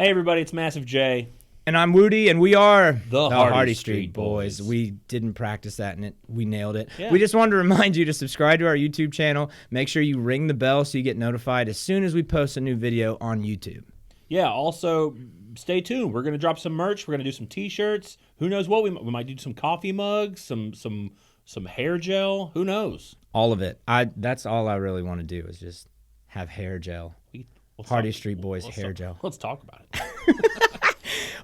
Hey everybody, it's Massive J. And I'm Woody, and we are the Hardy Street Boys. We didn't practice that, and we nailed it. Yeah. We just wanted to remind you to subscribe to our YouTube channel. Make sure you ring the bell so you get notified as soon as we post a new video on YouTube. Yeah, also, stay tuned. We're going to drop some merch. We're going to do some T-shirts. Who knows what? We might do some coffee mugs, some hair gel. Who knows? All of it. That's all I really want to do is just have hair gel. Hardy Street Boys hair gel. Let's talk about it.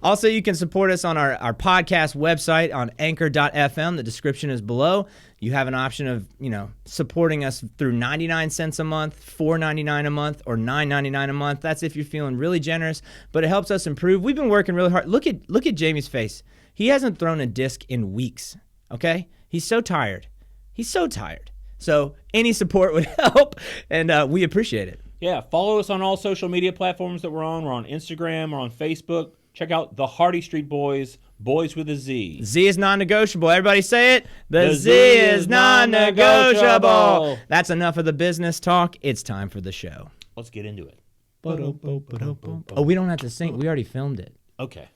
Also, you can support us on our podcast website on anchor.fm. The description is below. You have an option of, supporting us through 99 cents a month, $4.99 a month, or $9.99 a month. That's if you're feeling really generous, but it helps us improve. We've been working really hard. Look at Jamie's face. He hasn't thrown a disc in weeks, okay? He's so tired. So any support would help, and we appreciate it. Yeah, follow us on all social media platforms that we're on. We're on Instagram, we're on Facebook. Check out the Hardy Street Boys, Boys with a Z. Z is non-negotiable. Everybody say it. The Z is non-negotiable. That's enough of the business talk. It's time for the show. Let's get into it. Oh, we don't have to sing. We already filmed it. Okay.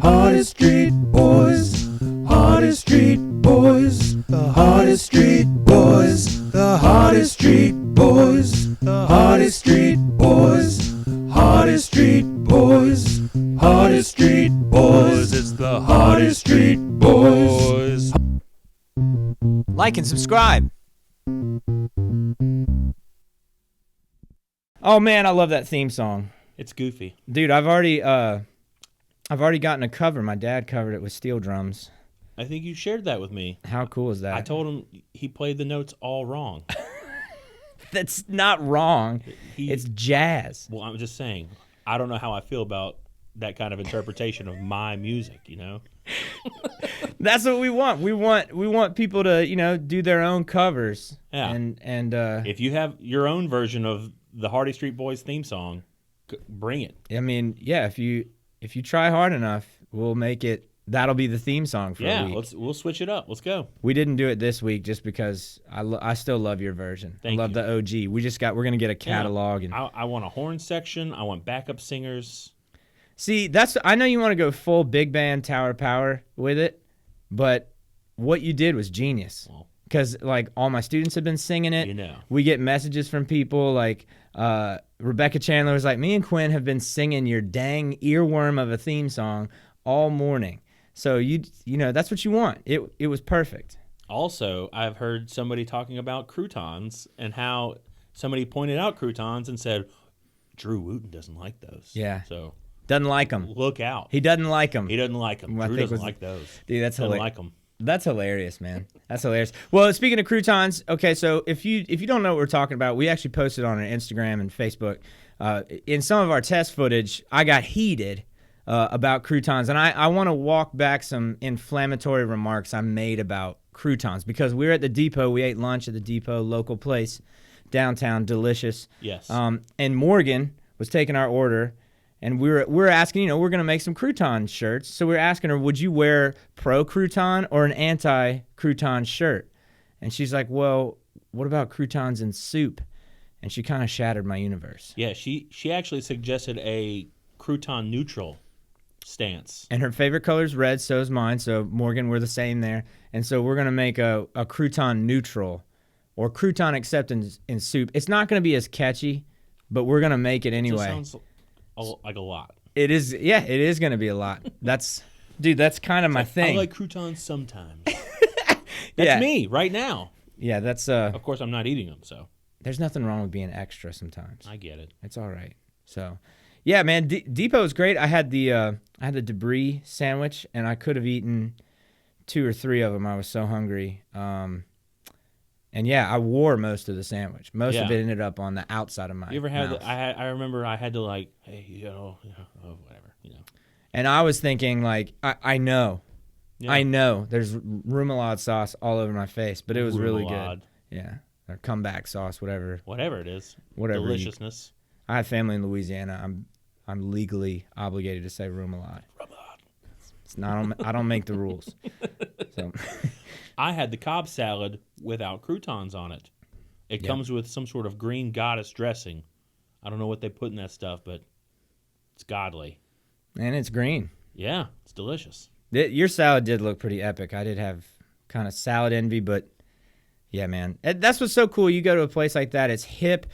Hardy Street Boys, Hardy Street Boys, the Hardy Street Boys, the Hardy Street Boys, the Hardy Street Boys, Hardy Street Boys, Hardy Street Boys, it's the Hardy Street Boys. Like and subscribe. Oh man, I love that theme song. It's goofy. Dude, I've already gotten a cover. My dad covered it with steel drums. I think you shared that with me. How cool is that? I told him he played the notes all wrong. That's not wrong. It's jazz. Well, I'm just saying, I don't know how I feel about that kind of interpretation of my music, That's what we want. We want people to, do their own covers. Yeah. And if you have your own version of the Hardy Street Boys theme song, bring it. I mean, yeah, if you try hard enough, we'll make it. That'll be the theme song for a week. We'll switch it up. Let's go. We didn't do it this week just because I still love your version. Thank I love you. the OG. We're gonna get a catalog and I want a horn section. I want backup singers. see. I know you want to go full big band Tower Power with it, but what you did was genius. Because all my students have been singing it. We get messages from people like Rebecca Chandler was like, me and Quinn have been singing your dang earworm of a theme song all morning. So that's what you want. It was perfect. Also, I've heard somebody talking about croutons and how somebody pointed out croutons and said, Drew Wooten doesn't like those. Yeah. So doesn't like them. Look out. He doesn't like them. He doesn't like them. Drew doesn't like those. Dude, that's hilarious. Like them. That's hilarious, man. That's hilarious. Well, speaking of croutons, okay, so if you don't know what we're talking about, we actually posted on our Instagram and Facebook. In some of our test footage, I got heated about croutons, and I want to walk back some inflammatory remarks I made about croutons because we were at the Depot. We ate lunch at the Depot, local place, downtown, delicious. Yes. And Morgan was taking our order, and we were asking, we're going to make some crouton shirts. So we were asking her, would you wear pro-crouton or an anti-crouton shirt? And she's like, well, what about croutons in soup? And she kind of shattered my universe. Yeah, she actually suggested a crouton neutral stance. And her favorite color is red, so is mine. So, Morgan, we're the same there. And so we're going to make a crouton neutral or crouton except in soup. It's not going to be as catchy, but we're going to make it anyway. It just sounds like a lot. It is, yeah, it is going to be a lot. That's kind of my thing. I like croutons sometimes. That's me right now. Yeah, that's... Of course, I'm not eating them, so... There's nothing wrong with being extra sometimes. I get it. It's all right. So, yeah, man, Depot is great. I had the debris sandwich, and I could have eaten 2 or 3 of them. I was so hungry. And yeah, I wore most of the sandwich. Most of it ended up on the outside of my mouth. You ever had? I remember I had to hey, whatever, And I was thinking I know, I know. There's remoulade sauce all over my face, but it was really good. Yeah, or comeback sauce, whatever. Whatever it is. Whatever. Deliciousness. I have family in Louisiana. I'm legally obligated to say remoulade. It's not. I don't make the rules. So. I had the Cobb salad without croutons on it. It comes with some sort of green goddess dressing. I don't know what they put in that stuff, but it's godly. And it's green. Yeah, it's delicious. Your salad did look pretty epic. I did have kind of salad envy, but yeah, man. That's what's so cool. You go to a place like that, it's hip.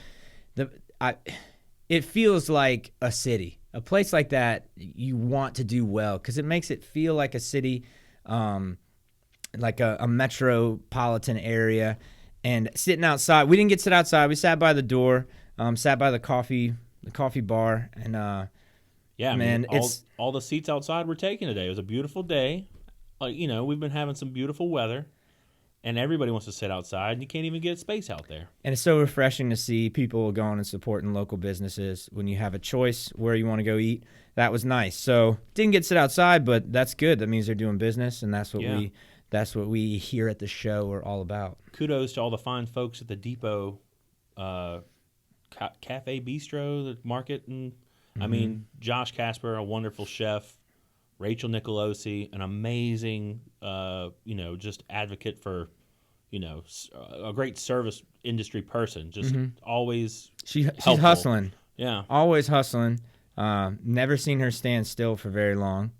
It feels like a city. A place like that, you want to do well because it makes it feel like a city, like a metropolitan area. And sitting outside, we didn't get to sit outside. We sat by the door, sat by the coffee bar, and yeah, man, all the seats outside were taken today. It was a beautiful day. We've been having some beautiful weather, and everybody wants to sit outside, and you can't even get space out there. And it's so refreshing to see people going and supporting local businesses when you have a choice where you want to go eat. That was nice. So didn't get to sit outside, but that's good. That means they're doing business, and that's what we here at the show are all about. Kudos to all the fine folks at the Depot Cafe Bistro, the market, and I mean Josh Casper, a wonderful chef. Rachel Nicolosi, an amazing, just advocate for, a great service industry person. Just always She's helpful. hustling. Yeah. Always hustling. Never seen her stand still for very long.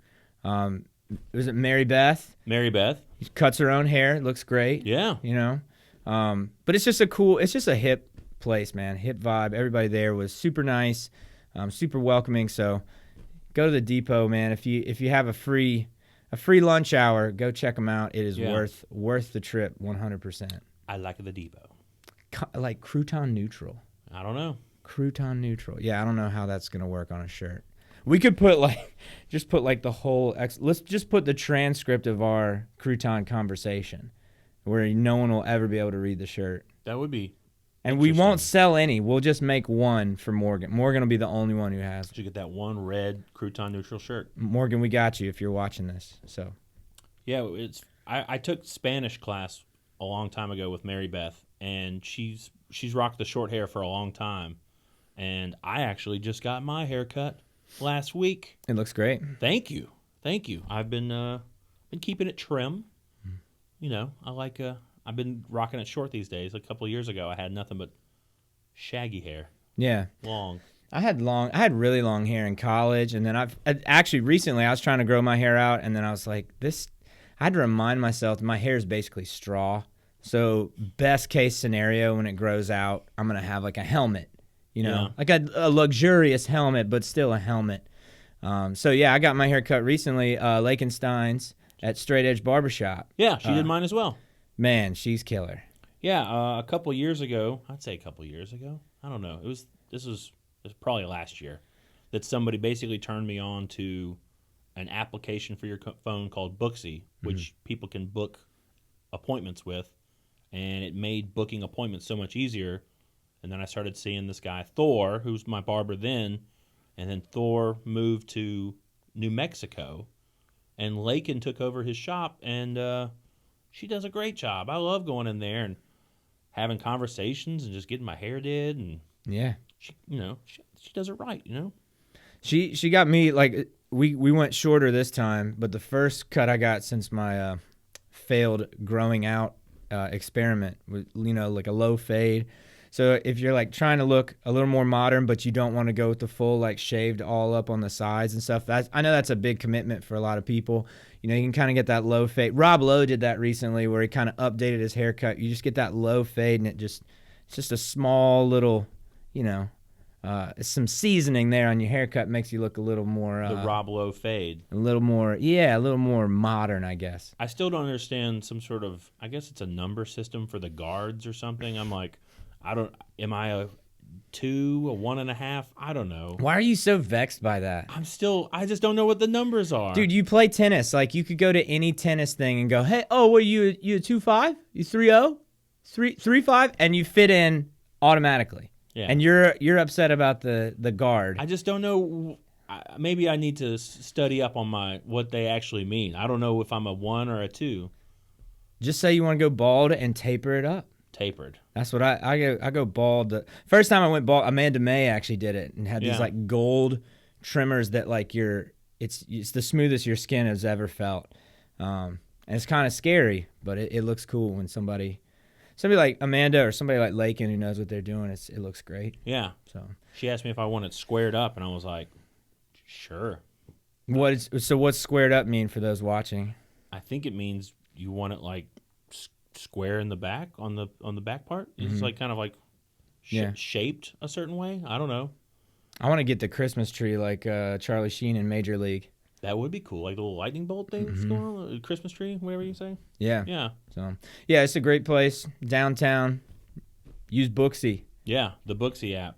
Was it Mary Beth? Mary Beth. She cuts her own hair. Looks great. Yeah. But it's just a hip place, man. Hip vibe. Everybody there was super nice, super welcoming. So go to the Depot, man. If you have a free lunch hour, go check them out. It is worth the trip, 100%. I like the Depot. Like crouton neutral. I don't know. Crouton neutral. Yeah, I don't know how that's gonna work on a shirt. We could put the whole. Let's just put the transcript of our crouton conversation, where no one will ever be able to read the shirt. That would be. And we won't sell any. We'll just make one for Morgan. Morgan will be the only one who has. Did you get that one red crouton neutral shirt? Morgan, we got you if you're watching this. So. Yeah, I took Spanish class a long time ago with Mary Beth, and she's rocked the short hair for a long time, and I actually just got my hair cut last week. It looks great. Thank you. I've been keeping it trim. I've been rocking it short these days. A couple of years ago, I had nothing but shaggy hair. Yeah. Long. I had really long hair in college, and then recently I was trying to grow my hair out, and then I was like, I had to remind myself that my hair is basically straw. So best case scenario, when it grows out, I'm going to have like a helmet, like a luxurious helmet, but still a helmet. So yeah, I got my hair cut recently, Lakenstein's at Straight Edge Barbershop. Yeah, she did mine as well. Man, she's killer. Yeah, a couple years ago, I don't know. This was probably last year that somebody basically turned me on to an application for your phone called Booksy, which people can book appointments with, and it made booking appointments so much easier. And then I started seeing this guy, Thor, who's my barber then, and then Thor moved to New Mexico, and Lakin took over his shop, and she does a great job. I love going in there and having conversations and just getting my hair did, and yeah, she does it right, She got me like we went shorter this time, but the first cut I got since my failed growing out experiment was like a low fade. So if you're like trying to look a little more modern, but you don't want to go with the full like shaved all up on the sides and stuff, I know that's a big commitment for a lot of people. You can kind of get that low fade. Rob Lowe did that recently, where he kind of updated his haircut. You just get that low fade, and it's just a small little, some seasoning there on your haircut makes you look a little more the Rob Lowe fade, a little more modern, I guess. I still don't understand some sort of, I guess it's a number system for the guards or something. I'm like, am I a 2, a 1.5? I don't know. Why are you so vexed by that? I just don't know what the numbers are. Dude, you play tennis. Like, you could go to any tennis thing and go, hey, what are you a 2.5? You 3.0? 3.5? And you fit in automatically. Yeah. And you're upset about the guard. I just don't know. Maybe I need to study up on what they actually mean. I don't know if I'm a 1 or a 2. Just say you want to go bald and taper it up. Tapered. That's what I go bald. The first time I went bald, Amanda May actually did it and had these like gold trimmers that like it's the smoothest your skin has ever felt. And it's kind of scary, but it looks cool when somebody like Amanda or somebody like Lakin who knows what they're doing. It looks great. Yeah. So she asked me if I want it squared up, and I was like, sure. So what's squared up mean for those watching? I think it means you want it like square in the back on the back part. It's like kind of like shaped a certain way. I don't know. I want to get the Christmas tree like Charlie Sheen in Major League. That would be cool, like the little lightning bolt things going on, Christmas tree, whatever you say. Yeah. Yeah. So yeah, it's a great place downtown. Use Booksy. Yeah, the Booksy app.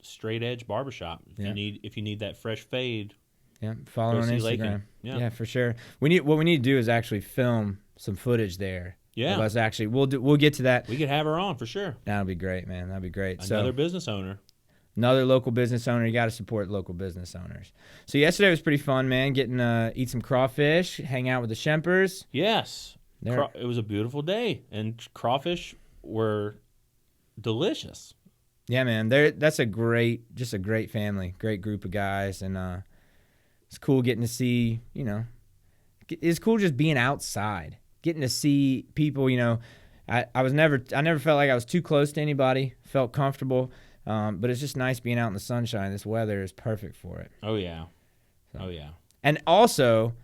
Straight Edge Barbershop. If you need that fresh fade. Yeah, follow on see Instagram. Lakin. Yeah, for sure. What we need to do is actually film some footage there. Yeah. Let's actually we'll get to that. We could have her on for sure. That'll be great, man. That'd be great. Another business owner. Another local business owner. You got to support local business owners. So yesterday was pretty fun, man. Getting eat some crawfish, hang out with the Shempers. Yes. It was a beautiful day, and crawfish were delicious. Yeah, man. That's a great family, great group of guys, and it's cool getting to see. It's cool just being outside, getting to see people. I never felt like I was too close to anybody. Felt comfortable. But it's just nice being out in the sunshine. This weather is perfect for it. Oh yeah, so. Oh yeah. And also,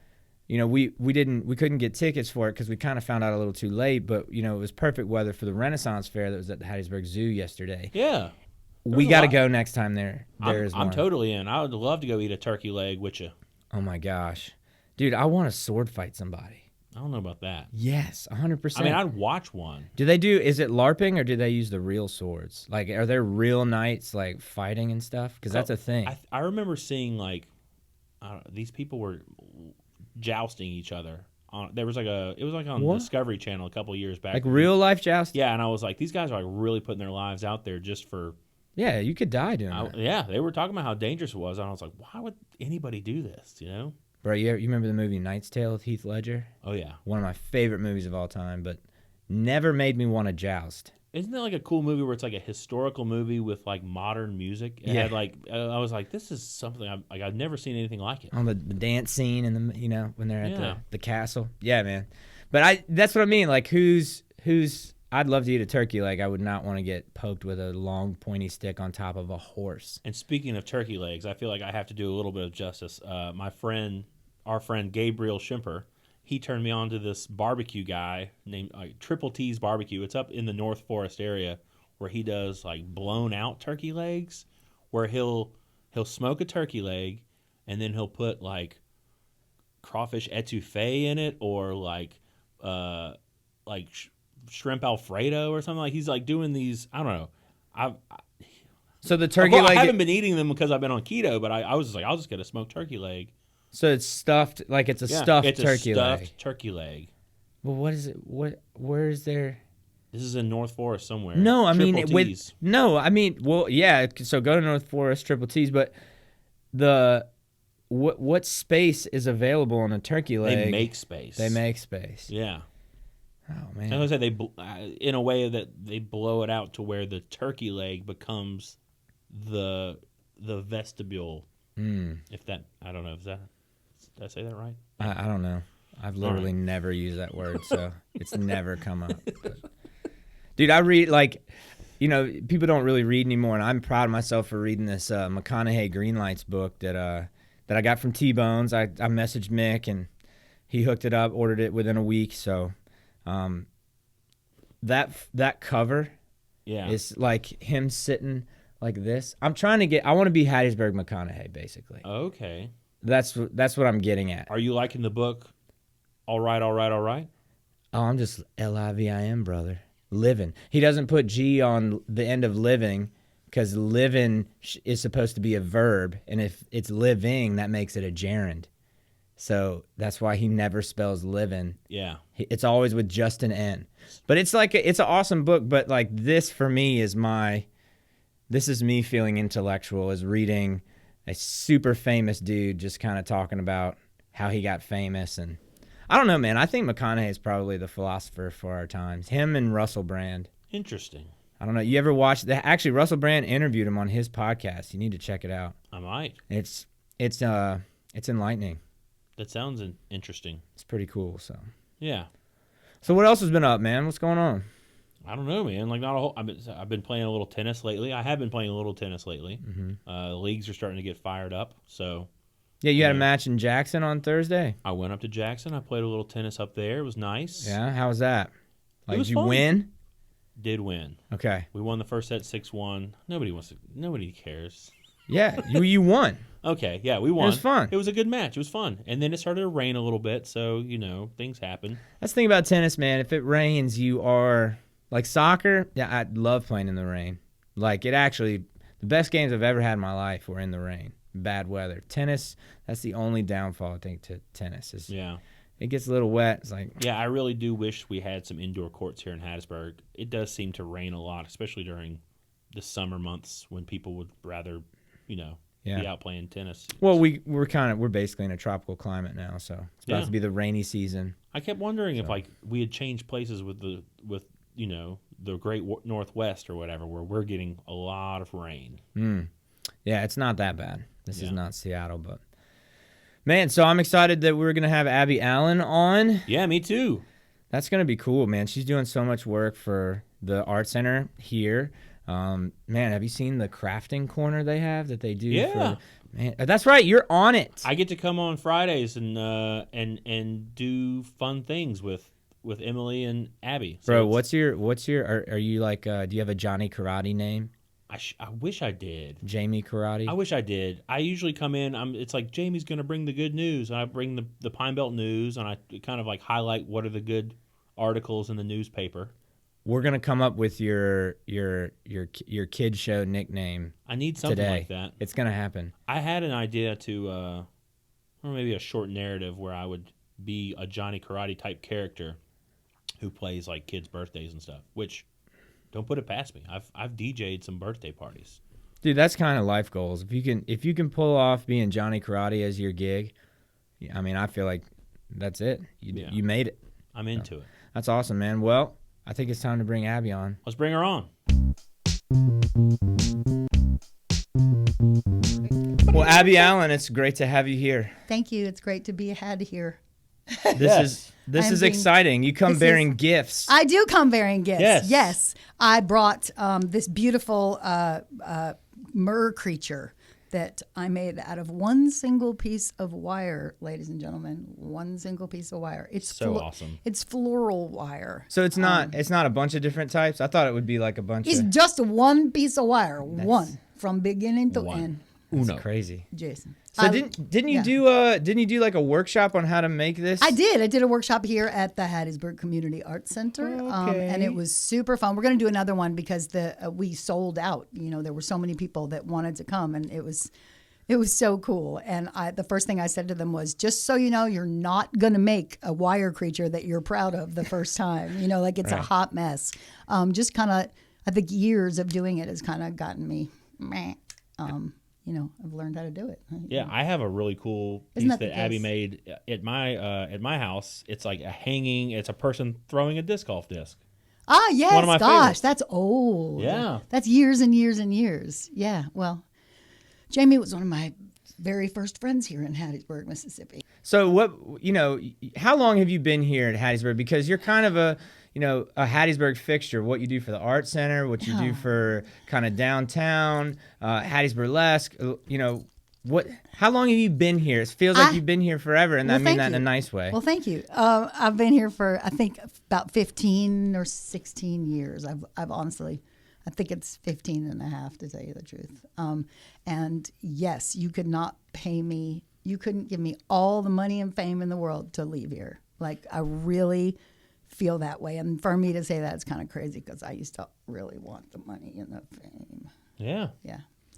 we couldn't get tickets for it because we kind of found out a little too late. But it was perfect weather for the Renaissance Fair that was at the Hattiesburg Zoo yesterday. Yeah. We got to go next time there. I'm totally in. I would love to go eat a turkey leg with you. Oh my gosh, dude! I want to sword fight somebody. I don't know about that. Yes, 100%. I mean, I'd watch one. Is it LARPing or do they use the real swords? Like, are there real knights, like, fighting and stuff? Because that's a thing. I remember seeing, like, these people were jousting each other. It was like on Discovery Channel a couple of years back. Like real-life jousting? Yeah, and I was like, these guys are, like, really putting their lives out there just for... Yeah, you could die doing that. Yeah, they were talking about how dangerous it was, and I was like, why would anybody do this, Bro, you remember the movie Knight's Tale with Heath Ledger? Oh, yeah. One of my favorite movies of all time, but never made me want to joust. Isn't that like a cool movie where it's like a historical movie with like modern music? It had like I was like, this is something I've never seen anything like it. On the dance scene and when they're at the castle. Yeah, man. But that's what I mean. Like who's I'd love to eat a turkey leg. I would not want to get poked with a long pointy stick on top of a horse. And speaking of turkey legs, I feel like I have to do a little bit of justice. Our friend Gabriel Schimper, he turned me on to this barbecue guy named Triple T's Barbecue. It's up in the North Forest area where he does like blown out turkey legs, where he'll smoke a turkey leg and then he'll put like crawfish etouffee in it or like shrimp Alfredo or something. Like he's like doing these. I don't know. So the turkey leg. I haven't been eating them because I've been on keto, but I was just like, I'll just get a smoked turkey leg. So it's stuffed, like it's a stuffed turkey leg. It's a stuffed turkey leg. Well, what is it? Where is there? This is in North Forest somewhere. No, I mean Triple T's. well, yeah. So go to North Forest, Triple T's, but what space is available on a turkey leg? They make space. Yeah. Oh man. I was gonna say in a way that they blow it out to where the turkey leg becomes the vestibule. If that, I don't know. Did I say that right? I don't know. I've literally never used that word, so it's never come up. But. Dude, I read people don't really read anymore, and I'm proud of myself for reading this McConaughey Greenlights book that I got from T-Bones. I messaged Mick, and he hooked it up, ordered it within a week. So, that cover, is like him sitting like this. I want to be Hattiesburg McConaughey, basically. Okay. That's what I'm getting at. Are you liking the book? All right. Oh, I'm just LIVIN, brother. Living. He doesn't put G on the end of living because living is supposed to be a verb, and if it's living, that makes it a gerund. So that's why he never spells living. Yeah. It's always with just an N. But it's like it's an awesome book, but like this for me is this is me feeling intellectual, is reading a super famous dude just kind of talking about how he got famous. And I don't know, man. I think McConaughey is probably the philosopher for our times. Him and Russell Brand. Interesting. I don't know. You ever watch that? Actually, Russell Brand interviewed him on his podcast. You need to check it out. I might. It's enlightening. That sounds interesting. It's pretty cool. Yeah. So what else has been up, man? What's going on? I don't know, man. Like not a whole. I've been playing a little tennis lately. I have been playing a little tennis lately. Leagues are starting to get fired up. So. Yeah, you had a match in Jackson on Thursday. I went up to Jackson. I played a little tennis up there. It was nice. Yeah, how was that? Like, It was did you fun. win? Did win. Okay. We won the first set 6-1. Nobody cares. Yeah, you won. Okay, yeah, we won. It was fun. It was a good match. It was fun. And then it started to rain a little bit, so, things happen. That's the thing about tennis, man. If it rains, you are like soccer. Yeah, I love playing in the rain. Like the best games I've ever had in my life were in the rain. Bad weather. Tennis, that's the only downfall I think to tennis is it gets a little wet. It's like I really do wish we had some indoor courts here in Hattiesburg. It does seem to rain a lot, especially during the summer months when people would rather, be out playing tennis. Well, we're basically in a tropical climate now, so it's about to be the rainy season. I kept wondering if like we had changed places with the great Northwest or whatever, where we're getting a lot of rain. Yeah, it's not that bad. This is not Seattle, but man, so I'm excited that we're gonna have Abby Allen on. Yeah, me too. That's gonna be cool, man. She's doing so much work for the art center here. Man, have you seen the crafting corner they have that they do? Yeah. Man, that's right. You're on it. I get to come on Fridays and do fun things with Emily and Abby. So Bro, what's your are you like do you have a Johnny Karate name? I wish I did. Jamie Karate? I wish I did. I usually come in, it's like Jamie's going to bring the good news, and I bring the Pine Belt news, and I kind of like highlight what are the good articles in the newspaper. We're going to come up with your kid show nickname. I need something today. like that. It's going to happen. I had an idea to or maybe a short narrative where I would be a Johnny Karate type character who plays like kids' birthdays and stuff, which don't put it past me. I've DJ'd some birthday parties. Dude, that's kind of life goals. If you can pull off being Johnny Karate as your gig, I mean, I feel like that's it. You made it. I'm into it. That's awesome, man. Well, I think it's time to bring Abby on. Let's bring her on. Well, Abby Allen, it's great to have you here. Thank you. It's great to be had here. This is exciting. You come bearing gifts. I do come bearing gifts. Yes. Yes. I brought this beautiful mer creature that I made out of one single piece of wire, ladies and gentlemen. One single piece of wire. It's so awesome. It's floral wire. So it's not a bunch of different types. I thought it would be like a bunch It's of. just one piece of wire. One from beginning to end. That's crazy. Jason. So didn't you do like a workshop on how to make this? I did a workshop here at the Hattiesburg Community Art Center, and it was super fun. We're going to do another one because we sold out. There were so many people that wanted to come, and it was so cool. And the first thing I said to them was, just so you know, you're not going to make a wire creature that you're proud of the first time. Like it's a hot mess. Just kind of, I think years of doing it has kind of gotten me, I've learned how to do it. Yeah, I have a really cool piece that Abby made at my house. It's like it's a person throwing a disc golf disc. Ah, yes. One of my favorites. That's old. Yeah. That's years and years and years. Yeah, well, Jamie was one of my very first friends here in Hattiesburg, Mississippi. So how long have you been here at Hattiesburg? Because you're kind of a Hattiesburg fixture. What you do for the art center, what you do for kind of downtown, Hattiesburlesque. How long have you been here? It feels like you've been here forever, and I mean that in a nice way. Well, thank you. I've been here for I think about 15 or 16 years. I've honestly, I think it's 15 and a half to tell you the truth. And yes, you could not pay me. You couldn't give me all the money and fame in the world to leave here. Like I really feel that way, and for me to say that is kind of crazy because I used to really want the money and the fame. Yeah,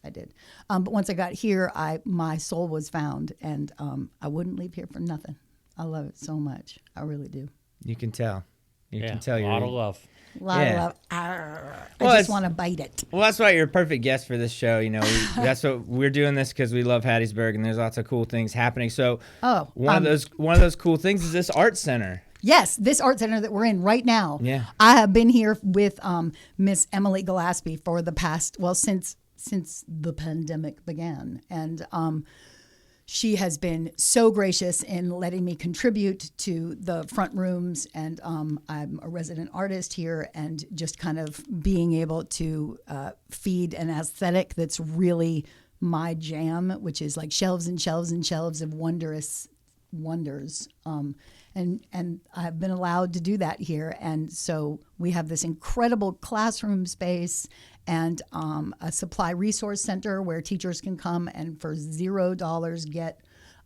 I did. But once I got here, my soul was found, and I wouldn't leave here for nothing. I love it so much. I really do. You can tell. You can tell a you're lot of love. A lot of love. Well, I just want to bite it. Well, that's why you're a perfect guest for this show. That's what we're doing this because we love Hattiesburg, and there's lots of cool things happening. So, one of those cool things is this art center. Yes, this art center that we're in right now. Yeah. I have been here with Miss Emily Gillespie for the past, since the pandemic began. And she has been so gracious in letting me contribute to the front rooms, and I'm a resident artist here, and just kind of being able to feed an aesthetic that's really my jam, which is like shelves and shelves and shelves of wondrous wonders. And I've been allowed to do that here, and so we have this incredible classroom space and a supply resource center where teachers can come and for $0 get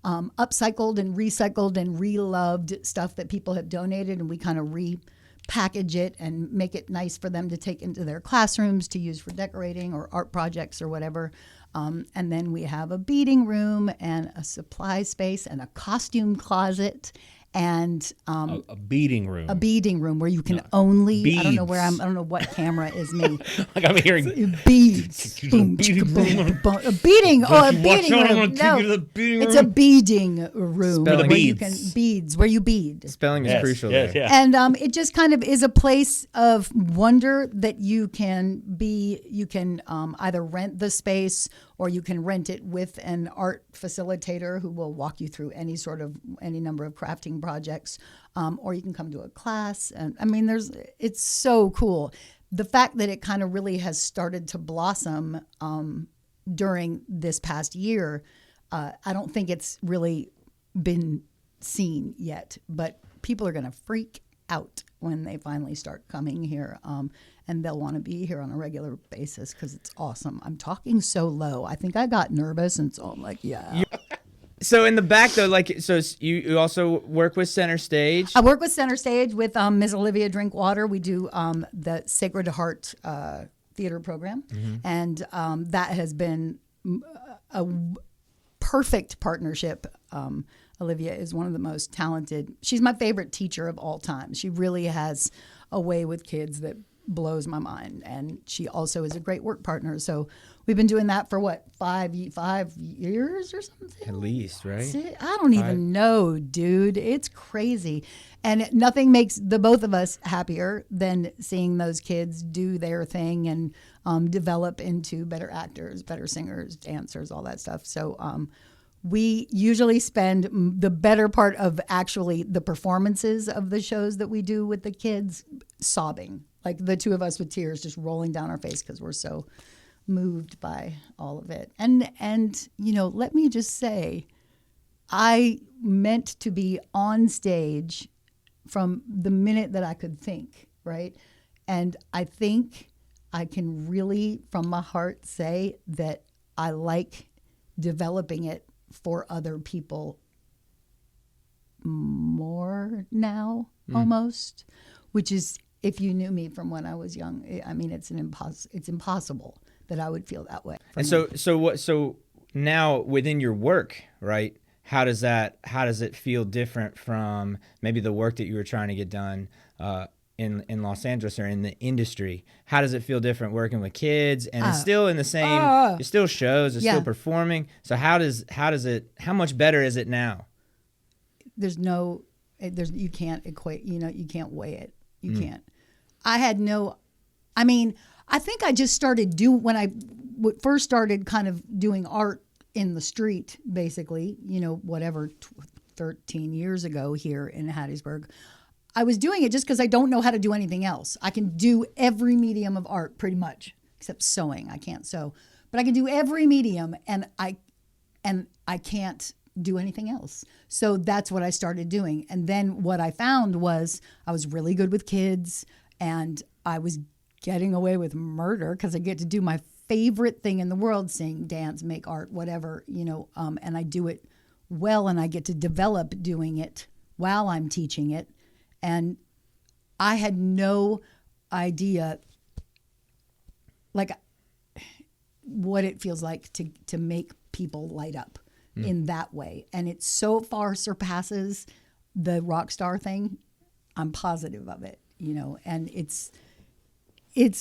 upcycled and recycled and reloved stuff that people have donated, and we kind of repackage it and make it nice for them to take into their classrooms to use for decorating or art projects or whatever. And then we have a beading room and a supply space and a costume closet and a beading room. A beading room where you can only Beads. I don't know what camera is me. Like I'm hearing Beads. Boom, beading boom, boom. A beading. Oh, a beading out, I'm room. gonna take you to the beading It's room. a beading room Spelling where you beads. can beads where you bead. Spelling is crucial Yes, there. yeah. And it just kind of is a place of wonder that you can either rent the space or you can rent it with an art facilitator who will walk you through any number of crafting projects, or you can come to a class. And I mean, it's so cool. The fact that it kind of really has started to blossom during this past year, I don't think it's really been seen yet, but people are going to freak out when they finally start coming here, and they'll want to be here on a regular basis because it's awesome. I'm talking so low. I think I got nervous, and so I'm like, yeah. So in the back though, you also work with Center Stage. I work with Center Stage with Ms. Olivia Drinkwater. We do the Sacred Heart theater program, and that has been a perfect partnership. Olivia is one of the most talented. She's my favorite teacher of all time. She really has a way with kids that blows my mind, and she also is a great work partner. So we've been doing that for what, 5 years or something? At least, right? I don't even know, dude. It's crazy. And nothing makes the both of us happier than seeing those kids do their thing and develop into better actors, better singers, dancers, all that stuff. So we usually spend the better part of actually the performances of the shows that we do with the kids sobbing, like the two of us with tears just rolling down our face because we're so moved by all of it. And let me just say, I meant to be on stage from the minute that I could think, right? And I think I can really, from my heart, say that I like developing it for other people more now, almost, which is, if you knew me from when I was young, I mean, it's impossible that I would feel that way. And so now within your work, right? How does it feel different from maybe the work that you were trying to get done in Los Angeles or in the industry? How does it feel different working with kids? And it's still in the same, it's still shows, it's still performing. So how much better is it now? You can't equate, you can't weigh it. You can't. I think I just started when I first started kind of doing art in the street, basically, 13 years ago here in Hattiesburg. I was doing it just because I don't know how to do anything else. I can do every medium of art pretty much, except sewing. I can't sew, but I can do every medium, and I can't do anything else. So that's what I started doing. And then what I found was I was really good with kids, and I was getting away with murder because I get to do my favorite thing in the world, sing, dance, make art, whatever, and I do it well, and I get to develop doing it while I'm teaching it. And I had no idea, like, what it feels like to make people light up in that way. And it so far surpasses the rock star thing. I'm positive of it, and it's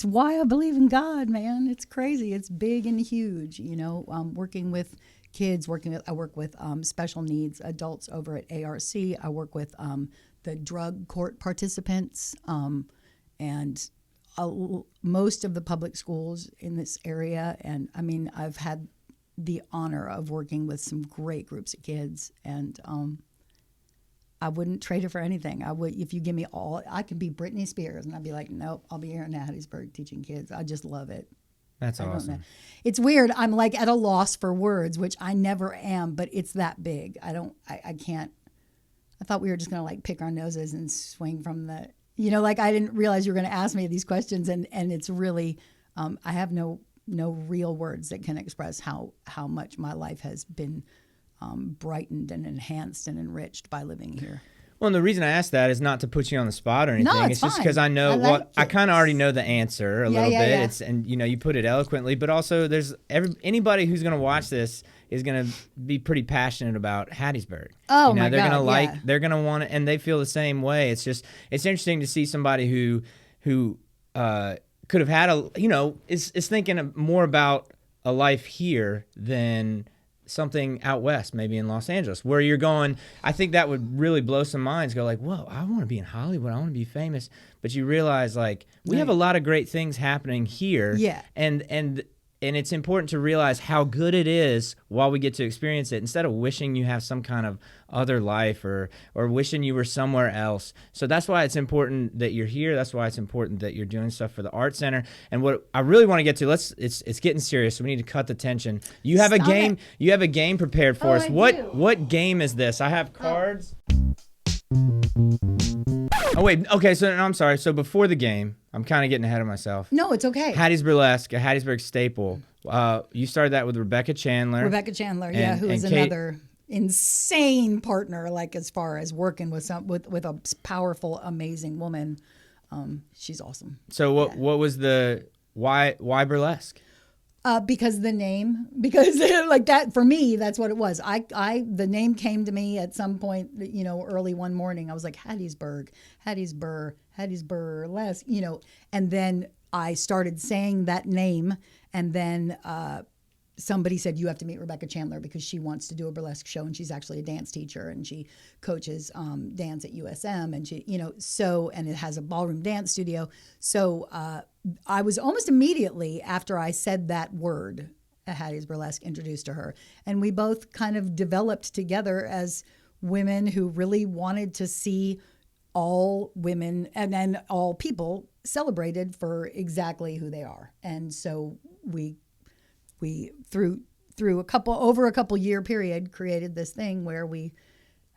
why I believe in God, man. It's crazy. It's big and huge, working with kids, I work with special needs adults over at ARC. I work with the drug court participants, and most of the public schools in this area. And I mean, I've had the honor of working with some great groups of kids, and I wouldn't trade it for anything. I would, if you give me all, I could be Britney Spears, and I'd be like, nope, I'll be here in Hattiesburg teaching kids. I just love it. That's I don't know. awesome. It's weird. I'm like at a loss for words, which I never am, but it's that big. I can't. I thought we were just going to like pick our noses and swing from the, like I didn't realize you were going to ask me these questions, and it's really, I have no real words that can express how much my life has been brightened and enhanced and enriched by living here. Well, and the reason I asked that is not to put you on the spot or anything. No, it's just fine. because I know I kind of already know the answer a little bit. Yeah. It's and you put it eloquently, but also there's anybody who's going to watch this is going to be pretty passionate about Hattiesburg. Oh my they're God, gonna like, yeah. they're going to want it, and they feel the same way. It's interesting to see somebody who could have had is thinking more about a life here than something out west, maybe in Los Angeles, where you're going. I think that would really blow some minds. Go like, whoa, I want to be in Hollywood. I want to be famous. But you realize like we have a lot of great things happening here. Yeah. And it's important to realize how good it is while we get to experience it, instead of wishing you have some kind of other life or wishing you were somewhere else. So that's why it's important that you're here. That's why it's important that you're doing stuff for the Art Center. And what I really want to get to, it's getting serious, so we need to cut the tension. You have a game. You have a game prepared for us. I do. What game is this? I have cards. Oh wait, okay, so no, I'm sorry. So before the game, I'm kind of getting ahead of myself. No, it's okay. Hattiesburlesque, a Hattiesburg staple. You started that with Rebecca Chandler. Who is another insane partner, like as far as working with a powerful, amazing woman. She's awesome. So what was the why burlesque? Because the name, like that for me, that's what it was. The name came to me at some point, early one morning. I was like, Hattiesburg, Hattiesburlesque, and then I started saying that name, and then somebody said, you have to meet Rebecca Chandler because she wants to do a burlesque show, and she's actually a dance teacher, and she coaches dance at USM, and she, and it has a ballroom dance studio. So I was almost immediately after I said that word, Hattiesburlesque, introduced to her, and we both kind of developed together as women who really wanted to see all women and then all people celebrated for exactly who they are. And so we through a couple year period created this thing where we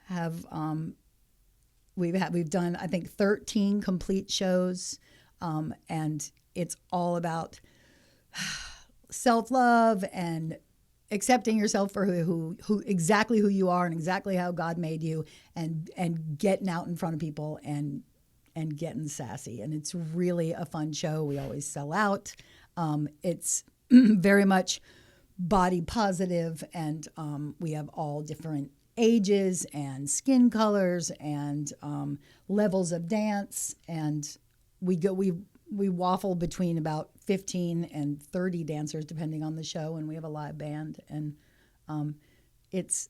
have we've done I think 13 complete shows, and it's all about self-love and accepting yourself for who exactly who you are and exactly how God made you, and getting out in front of people and getting sassy. And it's really a fun show. We always sell out. It's very much body positive, and we have all different ages and skin colors and levels of dance, and we waffle between about 15 and 30 dancers depending on the show, and we have a live band, and it's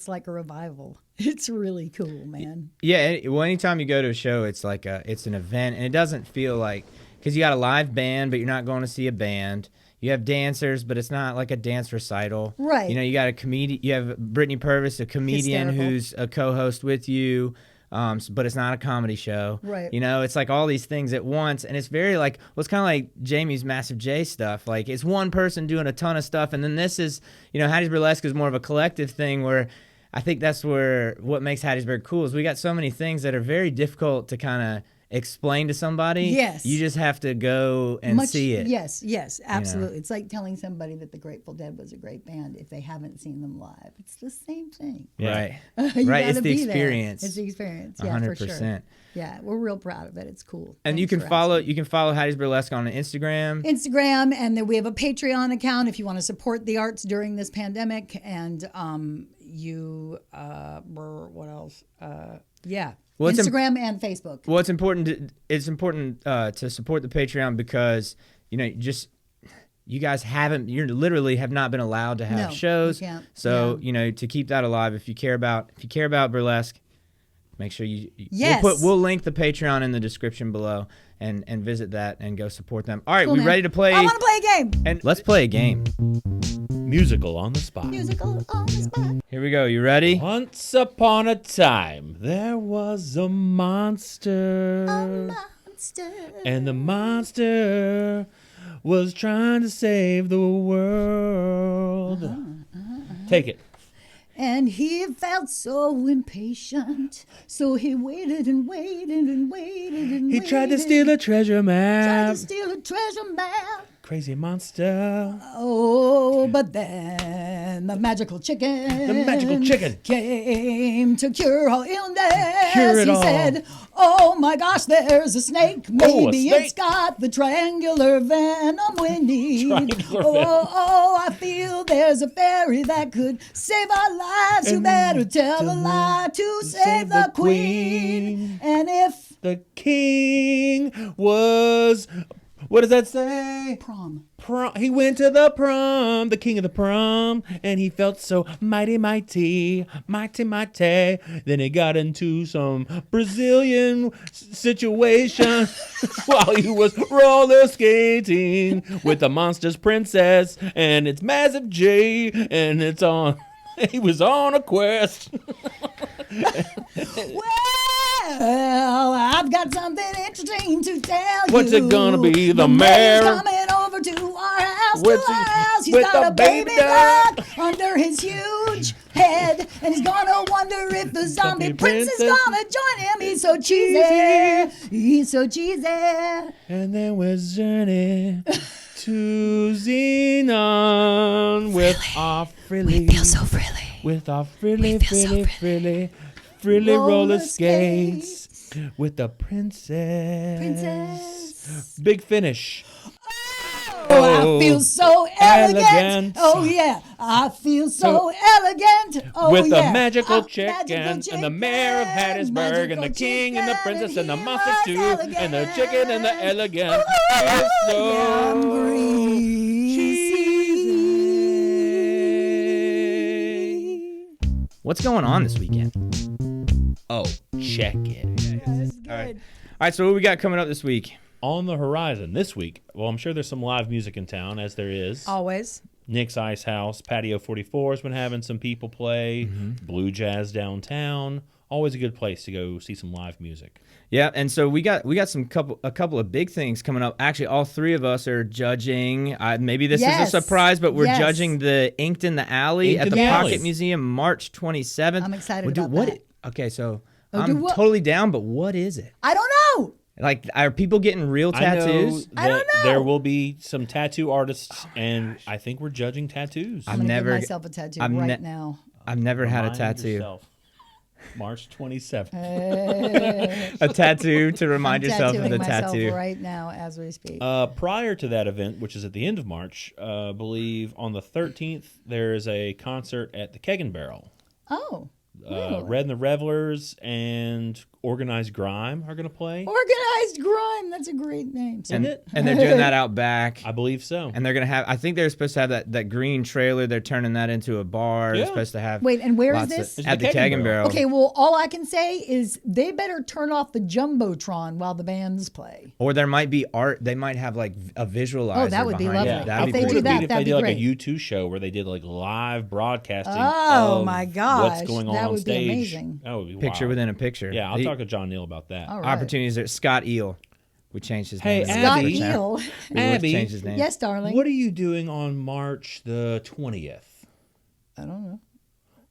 like a revival. It's really cool, man. Yeah, well, anytime you go to a show, it's like it's an event, and it doesn't feel like, because you got a live band, but you're not going to see a band. You have dancers, but it's not like a dance recital. Right. You got a comedian. You have Brittany Purvis, a comedian who's a co-host with you, but it's not a comedy show. Right. It's like all these things at once, and it's very like, well, it's kind of like Jamie's Massive J stuff. Like, it's one person doing a ton of stuff, and then this is, Hattiesburlesque is more of a collective thing, where I think that's where what makes Hattiesburg cool is we got so many things that are very difficult to kind of explain to somebody. Yes. You just have to go and see it. Yes, absolutely. It's like telling somebody that the Grateful Dead was a great band if they haven't seen them live. It's the same thing. Yeah. Right. You Right. It's gotta the be there. experience. It's the experience. Yeah, 100%. for sure. Yeah, we're real proud of it. It's cool. And Thanks you can for follow asking. Hattiesburlesque on Instagram. And then we have a Patreon account if you want to support the arts during this pandemic. And what else? Yeah. Well, Instagram and Facebook. Well, it's important to support the Patreon because you guys literally have not been allowed to have shows. You can't. So to keep that alive, if you care about burlesque, make sure Yes. we'll link the Patreon in the description below, and visit that and go support them. All right, Cool, we man. ready to play? I want to play a game. And let's play a game. Musical on the spot. Musical on the spot. Here we go. You ready? Once upon a time, there was a monster. Monster. And the monster was trying to save the world. Take it. And he felt so impatient, so he waited and waited and waited and He tried to steal a treasure Tried map. to steal a treasure map. Crazy monster. Oh, but then the magical chicken came to cure all illness. Cure it he all. said, "Oh my gosh, there's a snake. Maybe snake. it's got the triangular venom we need. Triangular Oh, I feel there's a fairy that could save our lives. You And better tell a lie to save the queen. And if The king was... What does that say? prom." He went to the prom, the king of the prom, and he felt so mighty. Then he got into some Brazilian situation while he was roller skating with the monster's princess and its massive J, and it's on. He was on a quest. Well, I've got something interesting to tell you. What's it gonna be? The mayor's mayor? coming over to our house. With to our the- house. He's with got the a baby baby duck under his huge head, and he's gonna wonder if the zombie prince is princess. gonna join him. He's so cheesy. He's so cheesy. And then we're journey to Xenon with our frilly. frilly. With our frilly, feel so frilly roller Roller skates. With the princess. Princess. Big finish. Oh, I feel so elegant. elegant. Oh, yeah. I feel so elegant. Oh, With yeah. the magical Ah, chicken and the mayor of Hattiesburg and the king and the princess and the monster too and the chicken and the elegant. It's so cheesy. What's going on this weekend? Oh, check it. All right, so what we got coming up this week? On the horizon this week, well, I'm sure there's some live music in town, as there is. Always. Nick's Ice House, Patio 44 has been having some people play. Blue Jazz downtown. Always a good place to go see some live music. Yeah, and so we got a couple of big things coming up. Actually, all three of us are judging. Maybe this is Yes. a surprise, but we're Yes. judging the Inked in the Alley Inked at in the the Pocket Alley. Museum, March 27th. I'm excited We'll do- about what that. Okay, so Oh, do I'm what? totally down, but what is it? I don't know. Like, are people getting real tattoos? I know I don't that know. there will be some tattoo artists, and I think we're judging tattoos. I've I'm gonna never- give myself a tattoo I've right now. I've never had a Remind tattoo. yourself. March 27th. A tattoo to remind I'm yourself of tattooing the myself tattoo. right now as we speak. Prior to that event, which is at the end of March, I believe on the 13th, there is a concert at the Keg and Barrel. Oh. Really? Red and the Revelers and Organized Grime are going to play. Organized Grime. That's a great name. Isn't it? And they're doing that out back. I believe so. And they're going to have, I think they're supposed to have that green trailer. They're turning that into a bar. Yeah. They're supposed to have. Wait, and where is lots of- this? It's At the the Keg and Barrel. Okay, well, all I can say is they better turn off the Jumbotron while the bands play. Or there might be art. They might have like a visualizer. Oh, that would be behind lovely. it. Yeah, That'd I be they think do it would that, be if that'd they be did like a great. U2 show where they did like live broadcasting. Oh of my gosh, what's going on that on would be stage. amazing. That would be Picture wild. within a picture. Yeah, I'll The talk to John Neal about that. All right. Opportunities there. Scott Eel. We changed his Hey, name. Scott Abby. Eel. We Abby. changed his name. Yes, darling. What are you doing on March the 20th? I don't know.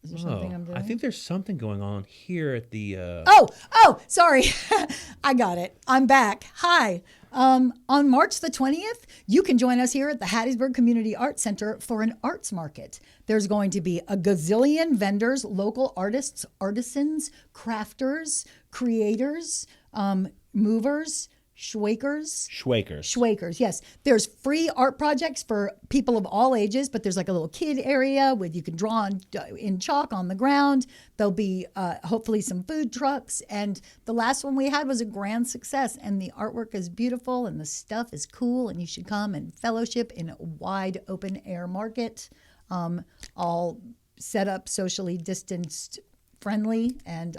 Is there something I'm doing? I think there's something going on here at the. Oh, sorry. I got it. I'm back. Hi. On March the 20th, you can join us here at the Hattiesburg Community Art Center for an arts market. There's going to be a gazillion vendors, local artists, artisans, crafters, creators, movers, Schwakers, yes. There's free art projects for people of all ages, but there's like a little kid area where you can draw in chalk on the ground. There'll be hopefully some food trucks. And the last one we had was a grand success. And the artwork is beautiful and the stuff is cool. And you should come and fellowship in a wide open air market, all set up socially distanced friendly, and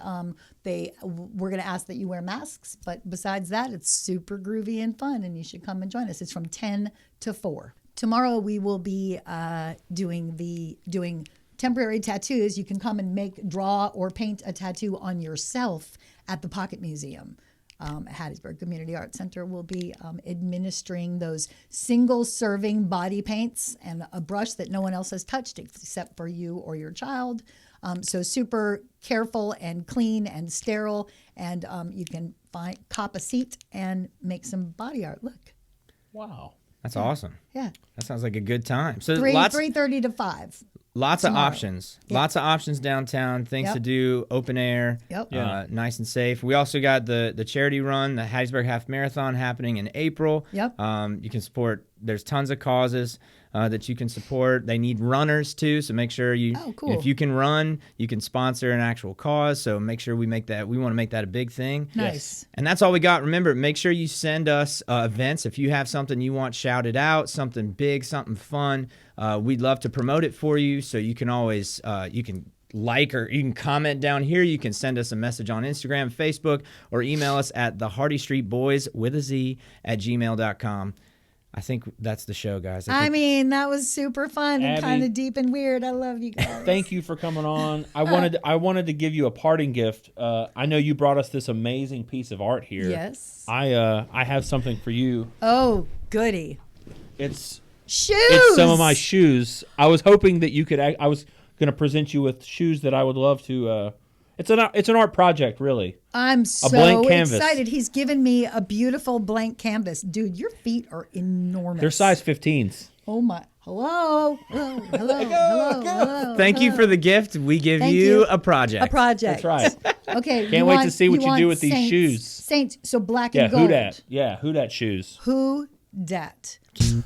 we're going to ask that you wear masks. But besides that, it's super groovy and fun, and you should come and join us. It's from 10 to 4. Tomorrow we will be doing temporary tattoos. You can come and draw or paint a tattoo on yourself at the Pocket Museum. Hattiesburg Community Art Center will be administering those single-serving body paints and a brush that no one else has touched except for you or your child. So super careful and clean and sterile, and you can cop a seat and make some body art. Look. Wow. That's awesome. Yeah. That sounds like a good time. So 3:30 to 5. Lots tomorrow. of options. Yep. Lots of options downtown. Things to do. Open air. Yep. Yeah. Nice and safe. We also got the charity run, the Hattiesburg Half Marathon happening in April. Yep. You can support. There's tons of causes that you can support. They need runners too, so make sure you. Oh, cool. If you can run, you can sponsor an actual cause. So make sure we make that. We want to make that a big thing. Nice. And that's all we got. Remember, make sure you send us events. If you have something you want shouted out, something big, something fun, we'd love to promote it for you. So you can always, you can like or you can comment down here. You can send us a message on Instagram, Facebook, or email us at thehardiestreetboys@gmail.com. I think that's the show, guys. I mean, that was super fun and Abby, kind of deep and weird. I love you guys. Thank you for coming on. I wanted to give you a parting gift. I know you brought us this amazing piece of art here. Yes. I have something for you. Oh, goody. It's Shoes. some of my shoes. I was hoping that you could. I was going to present you with shoes that I would love to. It's an art project, really. I'm so blank canvas. excited. He's given me a beautiful blank canvas. Dude, your feet are enormous. They're size 15s. Oh, my. Hello. Hello. Thank you for the gift. We give you a project. A project. That's right. Okay. Can't wait to see what you do with these Saints, shoes. Saints. So black Yeah, and gold. who dat? Yeah, who dat shoes? Who dat?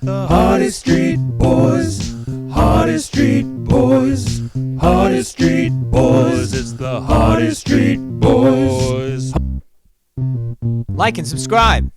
The Hardest Street Boys, Hardest Street Boys, Hardest Street Boys, it's the Hardest Street Boys. Like and subscribe.